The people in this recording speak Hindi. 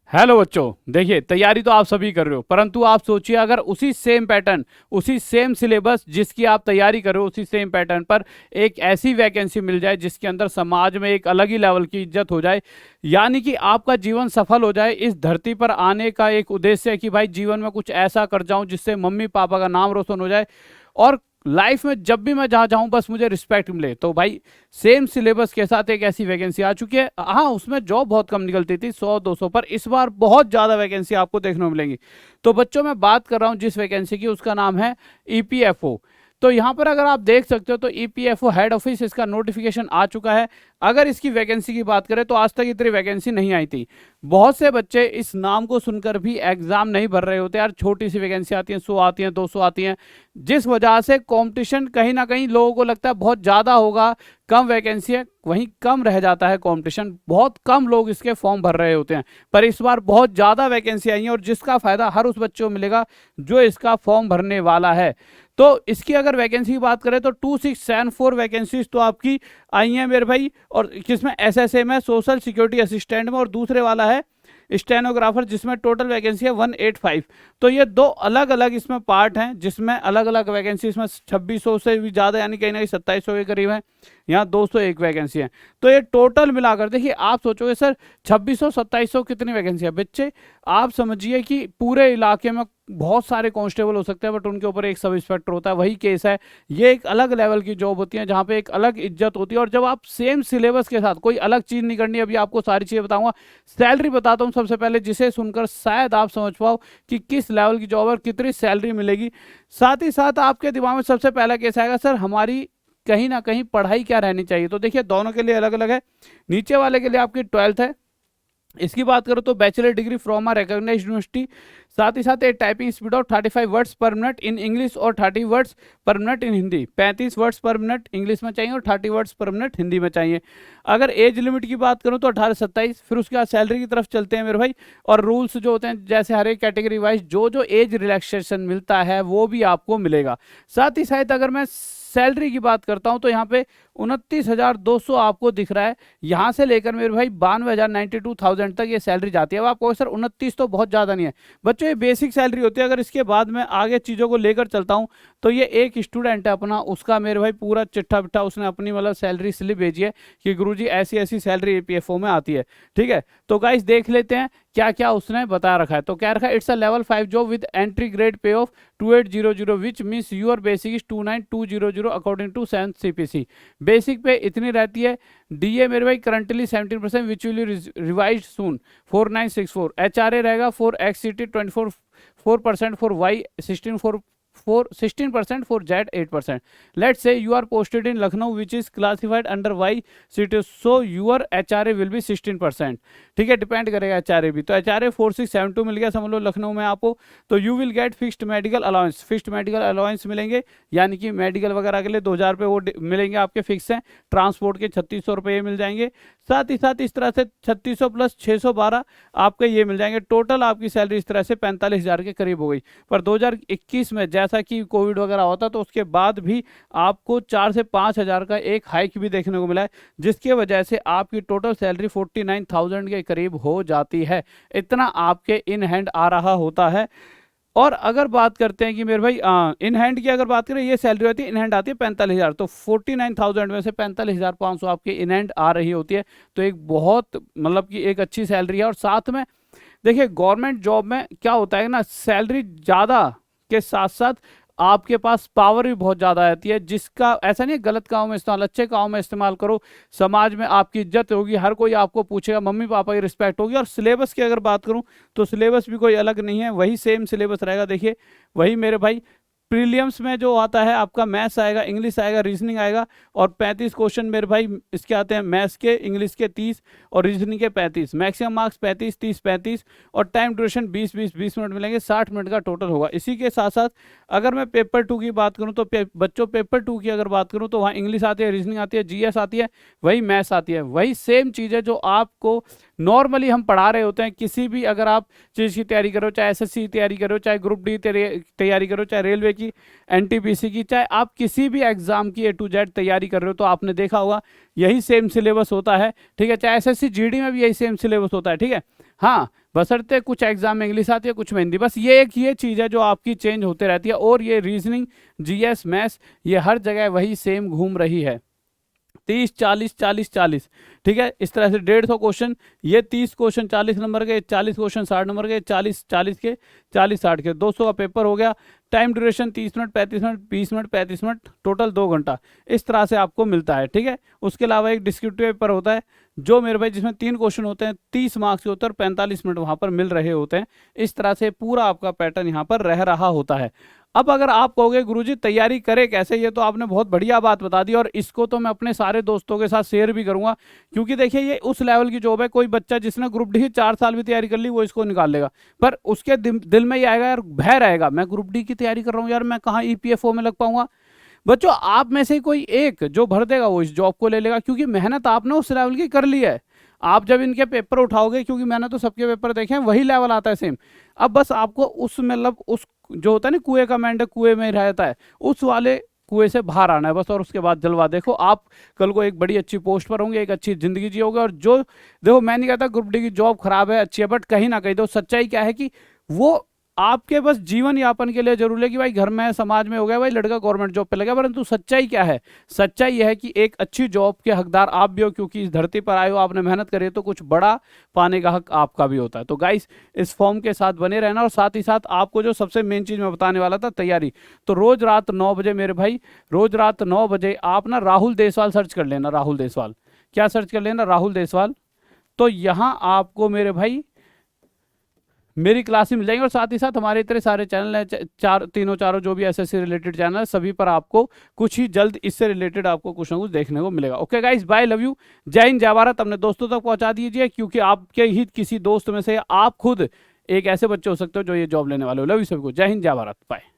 हेलो बच्चों, देखिए तैयारी तो आप सभी कर रहे हो, परंतु आप सोचिए अगर उसी सेम पैटर्न, उसी सेम सिलेबस जिसकी आप तैयारी कर रहे हो, उसी सेम पैटर्न पर एक ऐसी वैकेंसी मिल जाए जिसके अंदर समाज में एक अलग ही लेवल की इज्जत हो जाए, यानी कि आपका जीवन सफल हो जाए। इस धरती पर आने का एक उद्देश्य है कि भाई जीवन में कुछ ऐसा कर जाऊं जिससे मम्मी पापा का नाम रोशन हो जाए और लाइफ में जब भी मैं जहां जाऊं बस मुझे रिस्पेक्ट मिले। तो भाई सेम सिलेबस के साथ एक ऐसी वैकेंसी आ चुकी है। हाँ, उसमें जॉब बहुत कम निकलती थी, 100-200, पर इस बार बहुत ज्यादा वैकेंसी आपको देखने को मिलेंगी। तो बच्चों, मैं बात कर रहा हूं जिस वैकेंसी की, उसका नाम है ईपीएफओ। तो यहां पर अगर आप देख सकते हो तो ईपीएफओ हेड ऑफिस इसका नोटिफिकेशन आ चुका है। अगर इसकी वैकेंसी की बात करें तो आज तक इतनी वैकेंसी नहीं आई थी। बहुत से बच्चे इस नाम को सुनकर भी एग्जाम नहीं भर रहे होते। यार छोटी सी वैकेंसी आती है, 100 आती है, 200 आती हैं, जिस वजह से कंपटीशन कहीं ना कहीं लोगों को लगता है बहुत ज़्यादा होगा। कम वैकेंसी है, वहीं कम रह जाता है कंपटीशन, बहुत कम लोग इसके फॉर्म भर रहे होते हैं। पर इस बार बहुत ज़्यादा वैकेंसी आई है और जिसका फायदा हर उस बच्चे को मिलेगा जो इसका फॉर्म भरने वाला है। तो इसकी अगर वैकेंसी की बात करें तो 2674 वैकेंसीज तो आपकी आई हैं मेरे भाई। और किसमें? एसएसए में, सोशल सिक्योरिटी असिस्टेंट में, और दूसरे वाला है स्टेनोग्राफर जिसमें टोटल वैकेंसी है 185। तो ये दो अलग अलग इसमें पार्ट हैं जिसमें अलग अलग वैकेंसी, इसमें 2600 से भी ज़्यादा यानी कहीं ना कहीं 2700 के करीब है। यहाँ 201 वैकेंसी है। तो ये टोटल मिलाकर देखिए, आप सोचोगे सर 2600 2700 कितनी वैकेंसी है? बच्चे आप समझिए कि पूरे इलाके में बहुत सारे कांस्टेबल हो सकते हैं बट उनके ऊपर एक सब इंस्पेक्टर होता है, वही केस है। ये एक अलग लेवल की जॉब होती है जहाँ पे एक अलग इज्जत होती है। और जब आप सेम सिलेबस के साथ, कोई अलग चीज़ नहीं करनी, अभी आपको सारी चीज़ें बताऊंगा। सैलरी बताता हूँ सबसे पहले, जिसे सुनकर शायद आप समझ पाओ कि किस लेवल की जॉब और कितनी सैलरी मिलेगी। साथ ही साथ आपके दिमाग में सबसे पहला केस आएगा, सर हमारी कहीं ना कहीं पढ़ाई क्या रहनी चाहिए? तो देखिए दोनों के लिए अलग अलग है। नीचे वाले के लिए आपकी 12th है। इसकी बात करो तो bachelor degree from a recognized university. साथ ही साथ a typing speed of 35 words per minute in English और 30 words per minute in Hindi. 35 words per minute English में चाहिए और 30 वर्ड्स पर मिनट हिंदी में चाहिए। अगर एज लिमिट की बात करूं तो 18-27। फिर उसके बाद सैलरी की तरफ चलते हैं मेरे भाई। और रूल्स जो होते हैं, जैसे हर एक कैटेगरी वाइज जो जो एज रिलैक्सेशन मिलता है वो भी आपको मिलेगा। साथ ही साथ अगर मैं सैलरी की बात करता हूं तो यहाँ पे 29,200 आपको दिख रहा है। यहाँ से लेकर मेरे भाई 92,000 92,000 तक ये सैलरी जाती है। अब आप कहोगे सर 29 तो बहुत ज़्यादा नहीं है। बच्चों ये बेसिक सैलरी होती है। अगर इसके बाद में आगे चीज़ों को लेकर चलता हूँ तो ये एक स्टूडेंट है अपना, उसका मेरे भाई पूरा चिट्ठा बिट्ठा उसने अपनी मतलब सैलरी स्लिप भेजी है कि गुरुजी ऐसी ऐसी सैलरी ईपीएफओ में आती है। ठीक है, तो गाइस देख लेते हैं क्या क्या उसने बता रखा है। तो क्या रखा है? It's a level 5 job with entry grade pay of 2800 which means your basic is 29,200 according to 7th CPC। Basic pay इतनी रहती है। डीए मेरे भाई currently 17% which will revise soon 4964। HRA रहेगा for X city 24% for Y 16% for Z 8%. Let's say you are posted in Lucknow which is classified under Y city, so your HRA will be 16%. ठीक है, डिपेंड करेगा HRA भी। तो HRA 4672 मिल गया समझ लो लखनऊ में आपको। तो you will get fixed medical allowance. Fixed medical allowance मिलेंगे, यानी कि मेडिकल वगैरह के लिए 2,000 रुपये वो मिलेंगे आपके फिक्स हैं। ट्रांसपोर्ट के 3600 रुपये मिल जाएंगे। साथ ही साथ इस तरह से 3600 प्लस 612 आपके ये मिल जाएंगे। टोटल आपकी सैलरी इस तरह से 45,000 के करीब हो गई। पर 2021 में जैसा कि कोविड वगैरह होता तो उसके बाद भी आपको 4 से 5,000 का एक हाइक भी देखने को मिला है, जिसकी वजह से आपकी टोटल सैलरी 49,000 के करीब हो जाती है। इतना आपके इन हैंड आ रहा होता है। और अगर बात करते हैं कि मेरे भाई इन हैंड की अगर बात करें, ये सैलरी होती है इन हैंड आती है 45,000। तो 49,000 में से 45,500 आपके इन हैंड आ रही होती है। तो एक बहुत मतलब कि एक अच्छी सैलरी है। और साथ में देखिए गवर्नमेंट जॉब में क्या होता है ना, सैलरी ज़्यादा के साथ साथ आपके पास पावर भी बहुत ज़्यादा आती है, जिसका ऐसा नहीं गलत कामों में इस्तेमाल, अच्छे कामों में इस्तेमाल करो। समाज में आपकी इज्जत होगी, हर कोई आपको पूछेगा, मम्मी पापा की रिस्पेक्ट होगी। और सिलेबस की अगर बात करूं तो सिलेबस भी कोई अलग नहीं है, वही सेम सिलेबस रहेगा। देखिए वही मेरे भाई प्रीलियम्स में जो आता है आपका मैथ्स आएगा, इंग्लिश आएगा, रीजनिंग आएगा। और 35 क्वेश्चन मेरे भाई इसके आते हैं, मैथ्स के, इंग्लिश के 30 और रीजनिंग के 35। मैक्सिमम मार्क्स 35 30 35 और टाइम ड्यूरेशन 20 मिनट मिलेंगे। 60 मिनट का टोटल होगा। इसी के साथ साथ अगर मैं पेपर 2 की बात करूं तो बच्चों पेपर 2 की अगर बात करूं तो वहाँ इंग्लिश आती है, रीजनिंग आती है, जीएस आती है, वही मैथ्स आती है। वही सेम चीज़ है जो आपको नॉर्मली हम पढ़ा रहे होते हैं। किसी भी अगर आप चीज़ की तैयारी करो, चाहे एसएससी की तैयारी करो, चाहे ग्रुप डी तैयारी करो, चाहे रेलवे की, एनटीपीसी की, चाहे आप किसी भी एग्जाम की A to Z तैयारी कर रहे हो, तो आपने देखा होगा यही सेम सिलेबस होता है। ठीक है, चाहे एसएससी जीडी में भी यही सेम सिलेबस होता है। ठीक है, हाँ, बशर्ते कुछ एग्जाम में इंग्लिश आती है, कुछ में हिंदी, बस ये एक ये चीज़ है जो आपकी चेंज होते रहती है। और ये रीजनिंग, जीएस, मैथ्स, ये हर जगह वही सेम घूम रही है, 30 40 40 40। ठीक है, इस तरह से 150 क्वेश्चन, ये 30 क्वेश्चन 40 नंबर के, 40 क्वेश्चन 60 नंबर के, 40 40 के, 40 60 के, 200 का पेपर हो गया। Time duration 30 minute, 35 minute, 20 minute, 35 minute, total 2 घंटा, इस तरह से आपको मिलता है। ठीक है, उसके अलावा एक डिस्क्रिप्टिव पेपर होता है जो मेरे भाई जिसमें 3 क्वेश्चन होते हैं, 30 मार्क्स के होते हैं और 45 मिनट वहां पर मिल रहे होते हैं। इस तरह से पूरा आपका पैटर्न यहाँ पर रह रहा होता है। अब अगर आप कहोगे गुरुजी तैयारी करें कैसे, ये तो आपने बहुत बढ़िया बात बता दी और इसको तो मैं अपने सारे दोस्तों के साथ शेयर भी करूंगा, क्योंकि देखिए ये उस लेवल की जॉब है। कोई बच्चा जिसने ग्रुप डी 4 साल भी तैयारी कर ली वो इसको निकाल लेगा, पर उसके दिल में ये आएगा यार, भय रहेगा, मैं ग्रुप डी की तैयारी कर रहा हूँ यार, मैं कहाँ ईपीएफओ में लग पाऊंगा। बच्चों आप में से कोई एक जो भर देगा वो इस जॉब को ले लेगा, क्योंकि मेहनत आपने उस लेवल की कर ली है। आप जब इनके पेपर उठाओगे, क्योंकि मैंने तो सबके पेपर देखे हैं, वही लेवल आता है सेम। अब बस आपको उस मतलब उस जो होता है ना कुएं का मेंढक कुएं में रहता है, उस वाले कुएं से बाहर आना है बस, और उसके बाद जलवा देखो, आप कल को एक बड़ी अच्छी पोस्ट पर होंगे, एक अच्छी जिंदगी जियोगे। और जो देखो, मैं नहीं कहता ग्रुप डी की जॉब खराब है, अच्छी है, बट कहीं ना कहीं तो सच्चाई क्या है कि वो आपके बस जीवन यापन के लिए जरूरी है कि भाई घर में समाज में हो गया भाई लड़का गवर्नमेंट जॉब पे लगा, परंतु सच्चाई क्या है, सच्चाई यह है कि एक अच्छी जॉब के हकदार आप भी हो, क्योंकि इस धरती पर आए हो, आपने मेहनत करी है, तो कुछ बड़ा पाने का हक आपका भी होता है। तो गाइस इस फॉर्म के साथ बने रहना, और साथ ही साथ आपको जो सबसे मेन चीज मैं बताने वाला था, तैयारी। तो रोज रात 9 बजे मेरे भाई, रोज रात 9 बजे आप ना राहुल देसवाल सर्च कर लेना। राहुल देसवाल क्या सर्च कर लेना, राहुल देसवाल। तो यहां आपको मेरे भाई मेरी क्लास ही मिल जाएंगे, और साथ ही साथ हमारे इतने सारे चैनल हैं, तीनों चारों जो भी एसएससी रिलेटेड चैनल है, सभी पर आपको कुछ ही जल्द इससे रिलेटेड आपको कुछ ना कुछ देखने को मिलेगा। Okay guys, bye, love you, जय हिंद, जय भारत। अपने दोस्तों तक पहुंचा दीजिए, क्योंकि आपके ही किसी दोस्त में से आप खुद एक ऐसे बच्चे हो सकते हो जो ये जॉब लेने वाले हो। लव यू सभी को, जय हिंद, जय भारत, बाय।